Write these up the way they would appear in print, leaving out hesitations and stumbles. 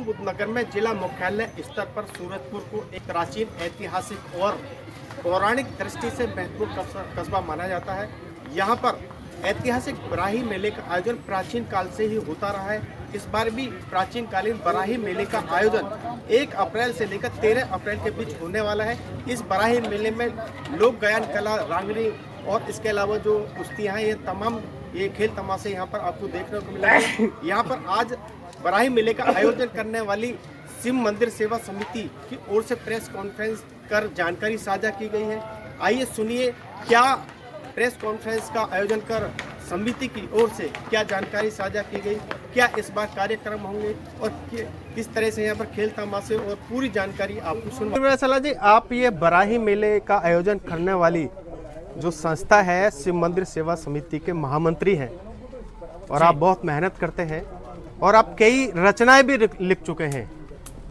गौतमबुद्ध नगर में जिला मुख्यालय स्तर पर सूरजपुर को एक प्राचीन, ऐतिहासिक और पौराणिक दृष्टि से महत्वपूर्ण कस्बा माना जाता है। यहाँ पर ऐतिहासिक बराही मेले का आयोजन प्राचीन काल से ही होता रहा है। इस बार भी प्राचीन कालीन बराही मेले का आयोजन 1 अप्रैल से लेकर 13 अप्रैल के बीच होने वाला है। इस बराही मेले में लोक गायन कला, रांगड़ी और इसके अलावा जो कुश्तियाँ हैं, ये खेल तमाशे यहाँ पर आपको देखने को मिलेंगे। यहाँ पर आज बराही मेले का आयोजन करने वाली शिव मंदिर सेवा समिति की ओर से प्रेस कॉन्फ्रेंस कर जानकारी साझा की गई है। आइए सुनिए क्या प्रेस कॉन्फ्रेंस का आयोजन कर समिति की ओर से क्या जानकारी साझा की गई, क्या इस बार कार्यक्रम होंगे और किस तरह से यहाँ पर खेल तमाशे और पूरी जानकारी आपको सुन। सलाह जी, आप ये बराही मेले का आयोजन करने वाली जो संस्था है शिव मंदिर सेवा समिति के महामंत्री हैं और आप बहुत मेहनत करते हैं और आप कई रचनाएं भी लिख चुके हैं,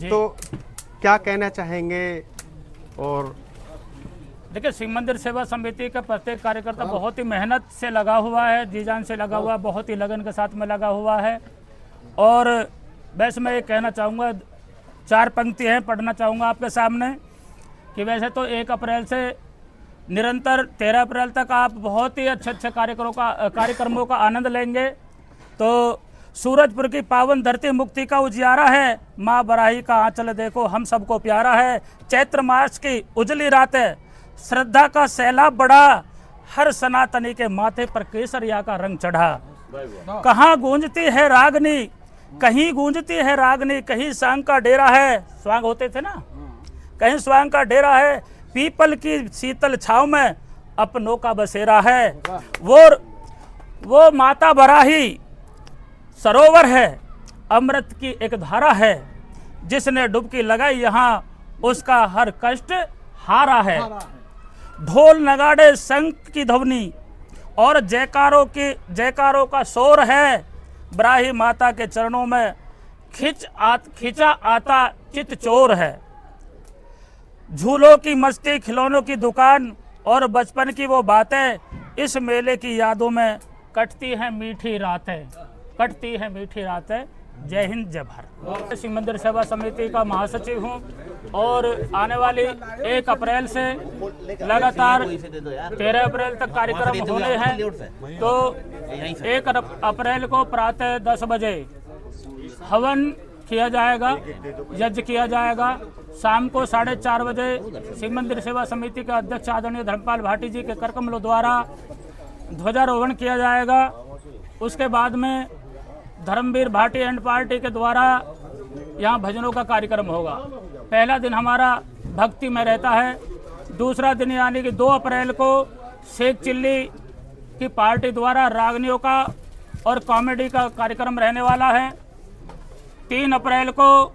तो क्या कहना चाहेंगे? और देखिए, शिव मंदिर सेवा समिति का प्रत्येक कार्यकर्ता बहुत ही मेहनत से लगा हुआ है, जी जान से लगा हुआ है, बहुत ही लगन के साथ में लगा हुआ है। और वैसे मैं ये कहना चाहूँगा, 4 पंक्ति हैं, पढ़ना चाहूँगा आपके सामने कि वैसे तो 1 अप्रैल से निरंतर 13 अप्रैल तक आप बहुत ही अच्छे कार्यक्रमों का आनंद लेंगे। तो सूरजपुर की पावन धरती मुक्ति का उजियारा है, माँ बराही का आंचल देखो हम सबको प्यारा है। चैत्र मास की उजली रातें, श्रद्धा का सैलाब बढ़ा, हर सनातनी के माथे पर केसरिया का रंग चढ़ा। कहाँ गूंजती है रागनी, कहीं गूंजती है रागनी, कहीं स्वांग का डेरा है, स्वांग होते थे ना, कहीं स्वांग का डेरा है, पीपल की शीतल छाव में अपनों का बसेरा है। वो माता बराही सरोवर है, अमृत की एक धारा है, जिसने डुबकी लगाई यहाँ उसका हर कष्ट हारा है। ढोल नगाड़े शंख की ध्वनि और जयकारों का शोर है, बराही माता के चरणों में खिंचा आता चित चोर है। झूलों की मस्ती, खिलौनों की दुकान और बचपन की वो बातें, इस मेले की यादों में कटती हैं मीठी रातें। जय हिंद, जय भारत। शिव मंदिर सेवा समिति का महासचिव हूँ और आने वाली 1 अप्रैल से लगातार 13 अप्रैल तक कार्यक्रम होने हैं। तो 1 अप्रैल को प्रातः 10 बजे हवन किया जाएगा, यज्ञ किया जाएगा। शाम को 4:30 बजे शिव मंदिर सेवा समिति के अध्यक्ष आदरणीय धर्मपाल भाटी जी के कर कमलों द्वारा ध्वजारोहण किया जाएगा। उसके बाद में धर्मवीर भाटी एंड पार्टी के द्वारा यहाँ भजनों का कार्यक्रम होगा। पहला दिन हमारा भक्ति में रहता है। दूसरा दिन यानी कि 2 अप्रैल को शेख चिल्ली की पार्टी द्वारा रागनियों का और कॉमेडी का कार्यक्रम रहने वाला है। 3 अप्रैल को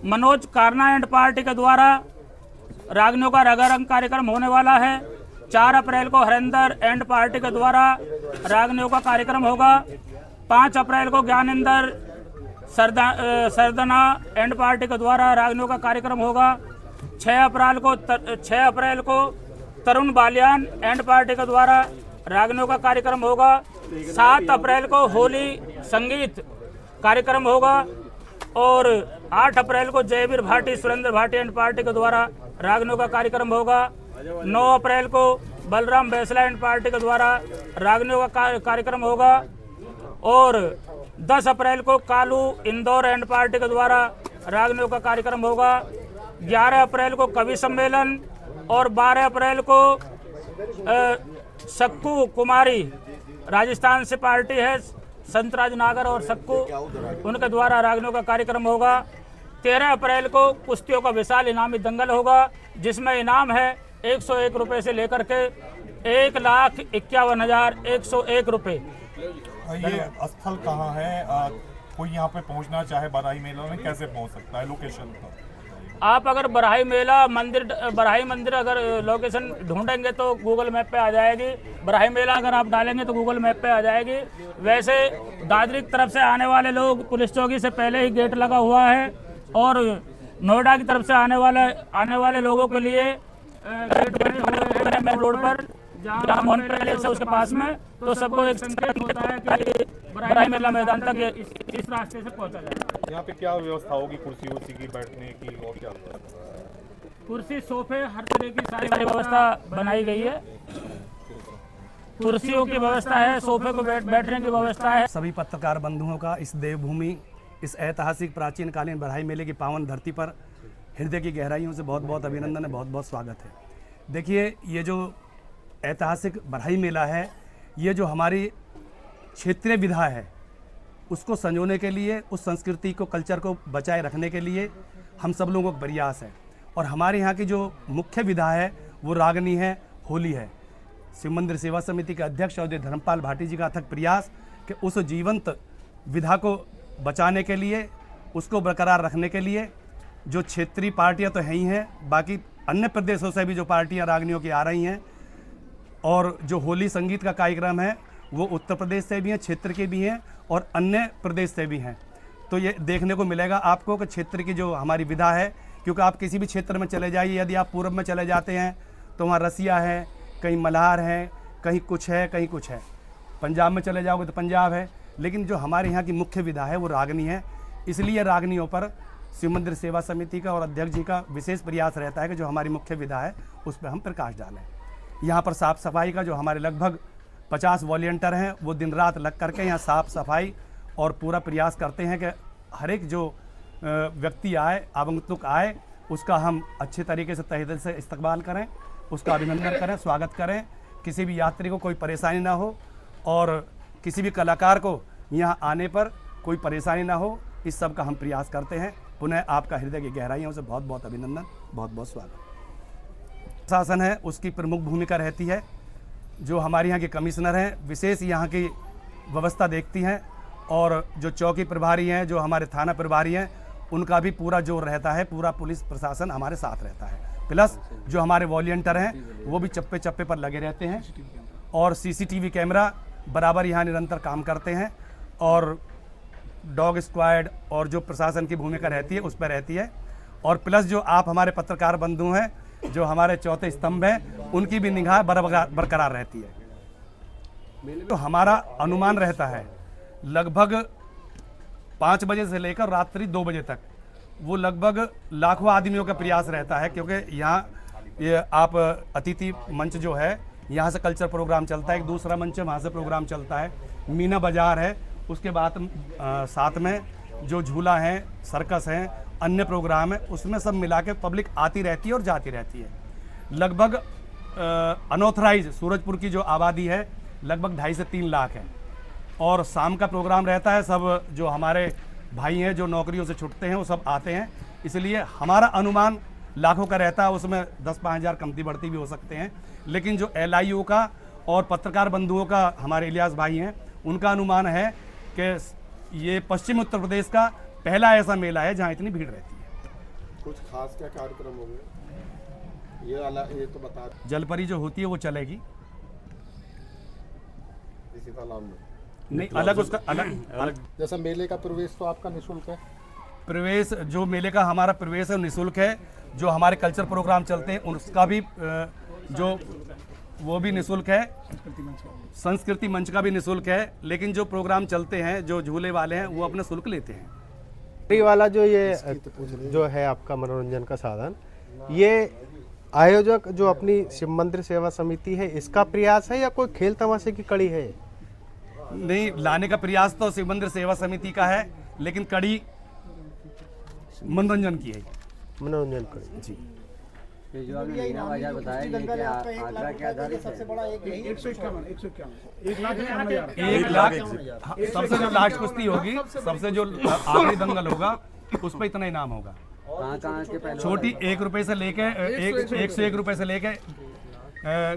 मनोज कारना एंड पार्टी के द्वारा रागनियों का रंगारंग कार्यक्रम होने वाला है। 4 अप्रैल को हरिंदर एंड पार्टी के द्वारा रागनियों का कार्यक्रम होगा। 5 अप्रैल को ज्ञानेंद्र सरदना एंड पार्टी के द्वारा रागनियों का कार्यक्रम होगा। 6 अप्रैल को तरुण बालियान एंड पार्टी के द्वारा रागनियों का कार्यक्रम होगा। 7 अप्रैल को होली संगीत कार्यक्रम होगा और 8 अप्रैल को जयवीर भाटी, सुरेंद्र भाटी एंड पार्टी के द्वारा रागनियों का कार्यक्रम होगा। 9 अप्रैल को बलराम बैसला एंड पार्टी के द्वारा रागनियों का कार्यक्रम होगा और 10 अप्रैल को कालू इंदौर एंड पार्टी के द्वारा रागनियों का कार्यक्रम होगा। 11 अप्रैल को कवि सम्मेलन और 12 अप्रैल को सक्कू कुमारी, राजस्थान से पार्टी है, संतराज नागर और सक्कू, उनके द्वारा रागनियों का कार्यक्रम होगा। 13 अप्रैल को कुश्तियों का विशाल इनामी दंगल होगा, जिसमें इनाम है 101 रुपये से लेकर के 1,51,101 रुपये। ये स्थल कहाँ है? कोई यहाँ पे पहुँचना चाहे बराही मेला में कैसे पहुँच सकता है? लोकेशन आप अगर बराही मंदिर अगर लोकेशन ढूंढेंगे तो गूगल मैप पे आ जाएगी। बराही मेला अगर आप डालेंगे तो गूगल मैप पे आ जाएगी। वैसे दादरी की तरफ से आने वाले लोग, पुलिस चौकी से पहले ही गेट लगा हुआ है और नोएडा की तरफ से आने वाले लोगों के लिए गेट बने हुए हैं मेन रोड पर, जहाँ मोहन पैलेस है उसके पास में। तो सबको एक संकेत होता है कि बराही मेला मैदान तक इस रास्ते से पहुंचा जाएगा। यहाँ पे क्या व्यवस्था होगी, कुर्सी उर्सी की, बैठने की और क्या? कुर्सी, सोफे, हर तरह की सारी व्यवस्था बनाई गई है। कुर्सियों की व्यवस्था है, सोफे को बैठने की व्यवस्था है। सभी पत्रकार बंधुओं का इस देवभूमि, इस ऐतिहासिक प्राचीन कालीन बराही मेले की पावन धरती पर हृदय की गहराइयों से बहुत बहुत अभिनंदन है, बहुत बहुत स्वागत है। देखिए, ये जो ऐतिहासिक बराही मेला है, ये जो हमारी क्षेत्रीय विधा है उसको संजोने के लिए, उस संस्कृति को, कल्चर को बचाए रखने के लिए हम सब लोगों का प्रयास है। और हमारे यहाँ की जो मुख्य विधा है वो रागनी है, होली है। शिव मंदिर सेवा समिति के अध्यक्ष और धर्मपाल भाटी जी का अथक प्रयास कि उस जीवंत विधा को बचाने के लिए, उसको बरकरार रखने के लिए जो क्षेत्रीय पार्टियां तो हैं ही हैं, बाकी अन्य प्रदेशों से भी जो पार्टियां रागनियों की आ रही हैं, और जो होली संगीत का कार्यक्रम है वो उत्तर प्रदेश से भी हैं, क्षेत्र के भी हैं और अन्य प्रदेश से भी हैं। तो ये देखने को मिलेगा आपको कि क्षेत्र की जो हमारी विधा है, क्योंकि आप किसी भी क्षेत्र में चले जाइए, यदि आप पूर्व में चले जाते हैं तो वहाँ रसिया है, कहीं मल्हार है, कहीं कुछ है, कहीं कुछ है। पंजाब में चले जाओगे तो पंजाब है, लेकिन जो हमारे यहाँ की मुख्य विधा है वो रागनी है। इसलिए रागनियों पर शिव मंदिर सेवा समिति का और अध्यक्ष जी का विशेष प्रयास रहता है कि जो हमारी मुख्य विधा है उस पर हम प्रकाश डालें। यहाँ पर साफ़ सफाई का जो हमारे लगभग 50 वॉलंटियर हैं वो दिन रात लग करके यहाँ साफ़ सफाई और पूरा प्रयास करते हैं कि हर एक जो व्यक्ति आए, आगंतुक आए, उसका हम अच्छे तरीके से तहे दिल से इस्तकबाल करें, उसका अभिनंदन करें, स्वागत करें, किसी भी यात्री को कोई परेशानी ना हो और किसी भी कलाकार को यहाँ आने पर कोई परेशानी ना हो, इस सब का हम प्रयास करते हैं। पुनः आपका हृदय की गहराइयों से बहुत बहुत अभिनंदन, बहुत बहुत स्वागत। शासन है उसकी प्रमुख भूमिका रहती है, जो हमारे यहाँ के कमिश्नर हैं विशेष यहाँ की व्यवस्था देखती हैं, और जो चौकी प्रभारी हैं, जो हमारे थाना प्रभारी हैं, उनका भी पूरा जोर रहता है, पूरा पुलिस प्रशासन हमारे साथ रहता है। प्लस जो हमारे वॉलंटियर हैं वो भी चप्पे चप्पे पर लगे रहते हैं, और सीसीटीवी कैमरा बराबर यहाँ निरंतर काम करते हैं, और डॉग स्क्वाड और जो प्रशासन की भूमिका रहती है उस पर रहती है। और प्लस जो आप हमारे पत्रकार बंधु हैं, जो हमारे चौथे स्तंभ हैं, उनकी भी निगाह बरकरार रहती है। तो हमारा अनुमान रहता है लगभग 5 बजे से लेकर रात्रि 2 बजे तक वो लगभग लाखों आदमियों का प्रयास रहता है, क्योंकि यहाँ ये आप अतिथि मंच जो है, यहाँ से कल्चर प्रोग्राम चलता है, एक दूसरा मंच है वहाँ से प्रोग्राम चलता है, मीना बाजार है, उसके बाद साथ में जो झूला है, सर्कस है, अन्य प्रोग्राम है, उसमें सब मिला के पब्लिक आती रहती है और जाती रहती है। लगभग अनऑथराइज सूरजपुर की जो आबादी है लगभग 2.5 से 3 लाख है। और शाम का प्रोग्राम रहता है, सब जो हमारे भाई हैं जो नौकरियों से छुटते हैं वो सब आते हैं, इसलिए हमारा अनुमान लाखों का रहता है, उसमें 10-5 हज़ार कमती बढ़ती भी हो सकते हैं। लेकिन जो LIU का और पत्रकार बंधुओं का हमारे इलियास भाई हैं, उनका अनुमान है कि ये पश्चिम उत्तर प्रदेश का पहला ऐसा मेला है जहाँ इतनी भीड़ रहती है। कुछ खास क्या कार्यक्रम होंगे ये तो बता। जलपरी जो होती है वो चलेगी, इसी तालाब में नहीं अलग उसका अलग जैसा मेले का प्रवेश तो आपका निःशुल्क है। प्रवेश जो मेले का हमारा प्रवेश है निःशुल्क है। जो हमारे कल्चर प्रोग्राम चलते हैं उसका भी जो वो भी निःशुल्क है, संस्कृति मंच का भी निःशुल्क है। लेकिन जो प्रोग्राम चलते हैं, जो झूले वाले हैं, वो अपना शुल्क लेते हैं। फ्री वाला जो ये जो है आपका मनोरंजन का साधन, ये आयोजक जो अपनी शिव मंदिर सेवा समिति है इसका प्रयास है या कोई खेल तमाशे की कड़ी है? नहीं, लाने का प्रयास तो शिव मंदिर सेवा समिति का है, लेकिन कड़ी मनोरंजन की है। मनोरंजन कड़ी जी। ये जो आपने मीना बाजार बताया, ये क्या आंकड़ा क्या आधारित है? 1 लाख सबसे जो लास्ट कुश्ती होगी, सबसे जो आखिरी दंगल होगा, उस पर इतना इनाम होगा। कहाँ के पहले छोटी 1 रुपए से लेके 101 रुपए से लेके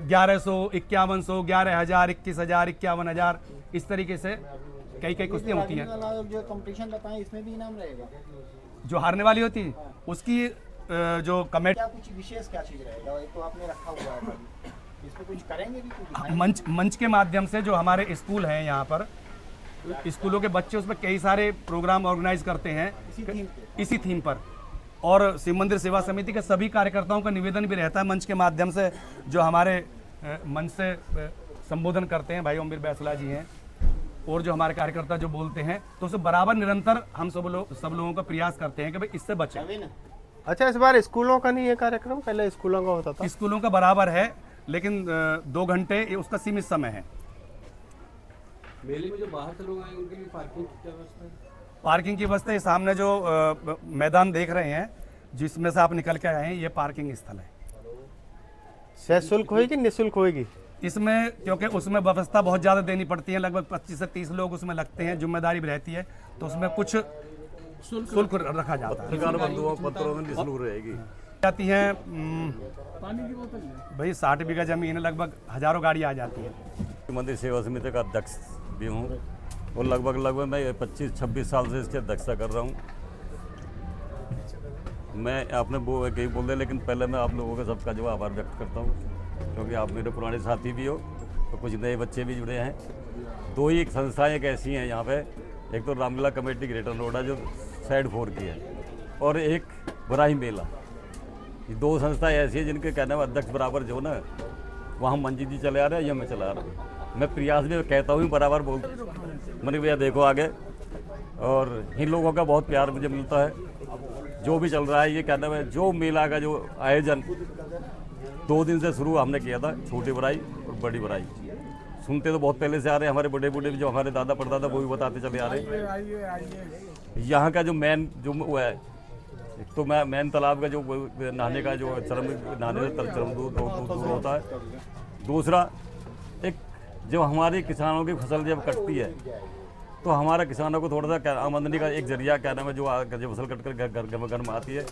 1100, 5100, 11,000, 21,000, 51,000, इस तरीके से कई कुश्तियाँ होती हैं। जो कंपटीशन बताएं इसमें भी इनाम रहेगा? जो हारने वाली होती है उसकी जो कमेटी, क्या कुछ विशेष क्या चीज रहेगा? एक तो आपने रखा हुआ है, इस पे कुछ करेंगे भी कुछ? मंच के माध्यम से जो हमारे स्कूल हैं यहाँ पर, स्कूलों के बच्चे उसमें कई सारे प्रोग्राम ऑर्गेनाइज करते हैं इसी थीम पर। और शिव मंदिर सेवा समिति के सभी कार्यकर्ताओं का निवेदन भी रहता है मंच के माध्यम से, जो हमारे मंच से संबोधन करते हैं भाई ओमवीर बैसला जी हैं, और जो हमारे कार्यकर्ता जो बोलते हैं, तो उसे बराबर निरंतर हम सब लोगों का प्रयास करते हैं कि भाई इससे बचें। अच्छा, इस बार स्कूलों का नहीं है कार्यक्रम, पहले स्कूलों का होता था। स्कूलों का बराबर है, लेकिन 2 घंटे उसका सीमित समय है। मेले में जो बाहर से लोग आए उनके लिए पार्किंग की क्या व्यवस्था है? पार्किंग की व्यवस्था, सामने जो मैदान देख रहे हैं जिसमें से आप निकल के आए हैं, ये पार्किंग स्थल है। सशुल्क होगी निःशुल्क होगी? इसमें क्योंकि उसमें व्यवस्था बहुत ज़्यादा देनी पड़ती है, लगभग 25 से 30 लोग उसमें लगते हैं, जिम्मेदारी भी रहती है, तो उसमें कुछ शुल्क रखा जाता है। जाती हैं पानी की बोतल भाई 60 बीघा जमीन है, लगभग हजारों गाड़ी आ जाती है। मंदिर सेवा समिति का अध्यक्ष भी हूँ और लगभग मैं 25-26 साल से इसकी अध्यक्षता कर रहा हूँ। मैं आपने कहीं बोल दिया, लेकिन पहले मैं आप लोगों का सबका जो आभार व्यक्त करता हूँ, क्योंकि आप मेरे पुराने साथी भी हो और कुछ नए बच्चे भी जुड़े हैं। 2 ही संस्थाएं एक ऐसी हैं यहाँ पे, एक तो रामलीला कमेटी ग्रेटर नोएडा जो साइड 4 की है, और एक बराही मेला। ये 2 संस्थाएं ऐसी हैं जिनके कहने में अध्यक्ष बराबर जो ना, वहाँ मंजी जी चले आ रहे हैं या मैं चला रहा हूँ। मैं प्रयास भी कहता हूँ बराबर बोल, मैंने भैया देखो आगे, और इन लोगों का बहुत प्यार मुझे मिलता है। जो भी चल रहा है, ये कहना है जो मेला का जो आयोजन 2 दिन से शुरू हमने किया था, छोटी बराई और बड़ी बराई। सुनते तो बहुत पहले से आ रहे हैं, हमारे बड़े बूढ़े भी जो हमारे दादा परदादा वो भी बताते चले आ रहे हैं। यहाँ का जो मेन जो वो है, एक तो मेन तालाब का जो नहाने का जो नहाने से चरम दूर होता है। दूसरा, एक जो हमारे किसानों की फसल जब कटती है तो हमारा किसानों को थोड़ा सा आमदनी का एक जरिया क्या नाम है, जो फसल कट कर घर में आती है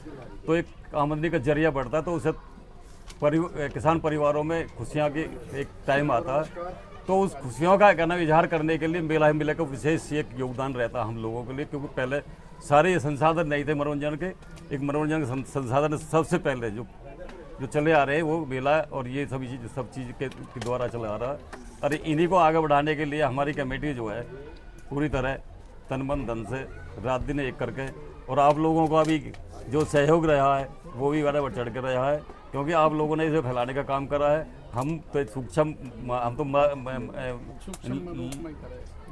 तो एक आमदनी का जरिया बढ़ता है, तो उससे किसान परिवारों में खुशियाँ की एक टाइम आता है। तो उस खुशियों का कहना इजहार करने के लिए मेले का विशेष एक योगदान रहता है हम लोगों के लिए, क्योंकि पहले सारे ये संसाधन नहीं थे मनोरंजन के। एक मनोरंजन के संसाधन सबसे पहले जो चले आ रहे हैं वो मेला और ये सब चीज़ के द्वारा चला आ रहा है। और इन्हीं को आगे बढ़ाने के लिए हमारी कमेटी जो है पूरी तरह तन मन धन से रात दिन एक करके, और आप लोगों का भी जो सहयोग रहा है वो भी बड़ा बढ़ चढ़ कर रहा है, क्योंकि आप लोगों ने इसे फैलाने का काम करा है। हम तो सूक्ष्म, हम तो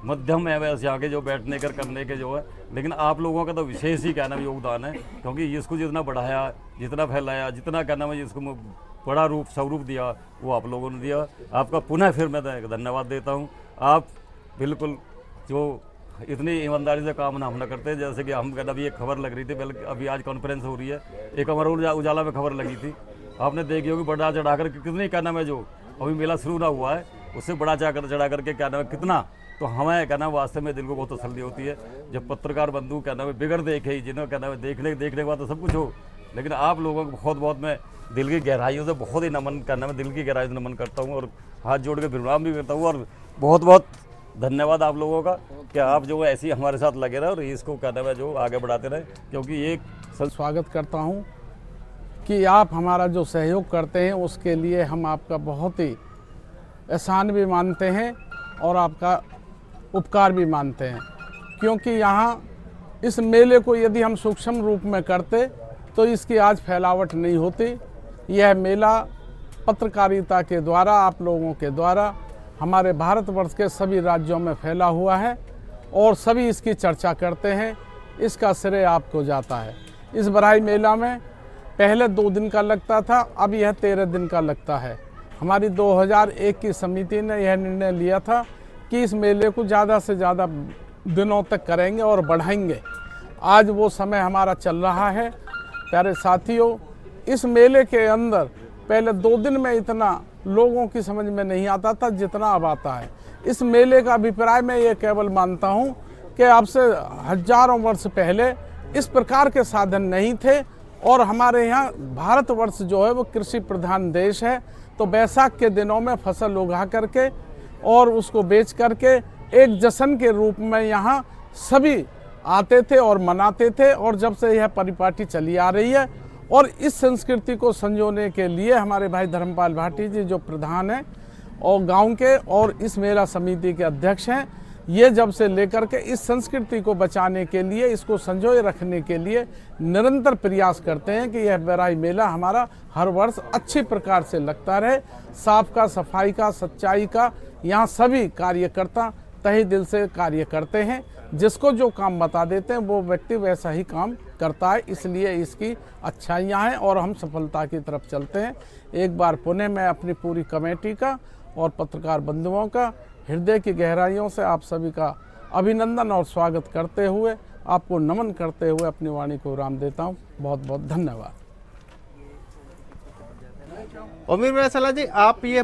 मध्यम है वैसे यहाँ के जो बैठने कर करने के जो है, लेकिन आप लोगों का तो विशेष ही कहना योगदान है, क्योंकि इसको जितना बढ़ाया, जितना फैलाया, जितना कहना है जिसको बड़ा रूप स्वरूप दिया वो आप लोगों ने दिया। आपका पुनः फिर मैं धन्यवाद देता हूँ। आप बिल्कुल जो इतनी ईमानदारी से काम हम न करते, जैसे कि हम कहना अभी एक खबर लग रही थी, बल्कि अभी आज कॉन्फ्रेंस हो रही है, एक अमर उजाला में खबर लगी थी, आपने देखी होगी, बढ़ा चढ़ा कर कितनी कहना है जो अभी मेला शुरू ना हुआ है उससे बढ़ा चढ़ा करके कहना है कितना, तो हमें कहना वास्तव में दिल को बहुत तसल्ली होती है जब पत्रकार बंधु कहना है बिगड़ देखे ही, जिन्हें कहना है देखने के बाद तो सब कुछ हो, लेकिन आप लोगों को बहुत मैं दिल की गहराइयों से बहुत ही नमन करना, मैं दिल की गहराई से नमन करता हूँ और हाथ जोड़ के विराम भी करता हूँ। और बहुत धन्यवाद आप लोगों का कि आप जो है ऐसे ही हमारे साथ लगे रहे और इसको कहना है जो आगे बढ़ाते रहे, क्योंकि ये स्वागत करता हूँ कि आप हमारा जो सहयोग करते हैं उसके लिए हम आपका बहुत ही एहसान भी मानते हैं और आपका उपकार भी मानते हैं, क्योंकि यहाँ इस मेले को यदि हम सूक्ष्म रूप में करते तो इसकी आज फैलावट नहीं होती। यह मेला पत्रकारिता के द्वारा, आप लोगों के द्वारा हमारे भारतवर्ष के सभी राज्यों में फैला हुआ है और सभी इसकी चर्चा करते हैं, इसका श्रेय आपको जाता है। इस बराई मेला में पहले 2 दिन का लगता था, अब यह 13 दिन का लगता है। हमारी 2001 की समिति ने यह निर्णय लिया था कि इस मेले को ज़्यादा से ज़्यादा दिनों तक करेंगे और बढ़ाएंगे। आज वो समय हमारा चल रहा है। प्यारे साथियों, इस मेले के अंदर पहले 2 दिन में इतना लोगों की समझ में नहीं आता था जितना अब आता है। इस मेले का अभिप्राय मैं ये केवल मानता हूँ कि अब से हजारों वर्ष पहले इस प्रकार के साधन नहीं थे और हमारे यहाँ भारतवर्ष जो है वो कृषि प्रधान देश है, तो बैसाख के दिनों में फसल उगा करके और उसको बेच करके एक जश्न के रूप में यहाँ सभी आते थे और मनाते थे। और जब से यह परिपाटी चली आ रही है और इस संस्कृति को संजोने के लिए हमारे भाई धर्मपाल भाटी जी जो प्रधान हैं और गांव के और इस मेला समिति के अध्यक्ष हैं, ये जब से लेकर के इस संस्कृति को बचाने के लिए, इसको संजोए रखने के लिए निरंतर प्रयास करते हैं कि यह बराई मेला हमारा हर वर्ष अच्छी प्रकार से लगता रहे। साफ का, सफाई का, सच्चाई का यहाँ सभी कार्यकर्ता तहे दिल से कार्य करते हैं। जिसको जो काम बता देते हैं वो व्यक्ति वैसा ही काम करता है, इसलिए इसकी अच्छाइयाँ हैं और हम सफलता की तरफ चलते हैं। एक बार पुनः मैं अपनी पूरी कमेटी का और पत्रकार बंधुओं का हृदय की गहराइयों से आप सभी का अभिनंदन और स्वागत करते हुए, आपको नमन करते हुए अपनी वाणी को विराम देता हूँ। बहुत बहुत धन्यवाद। उम्मीद जी, आप ये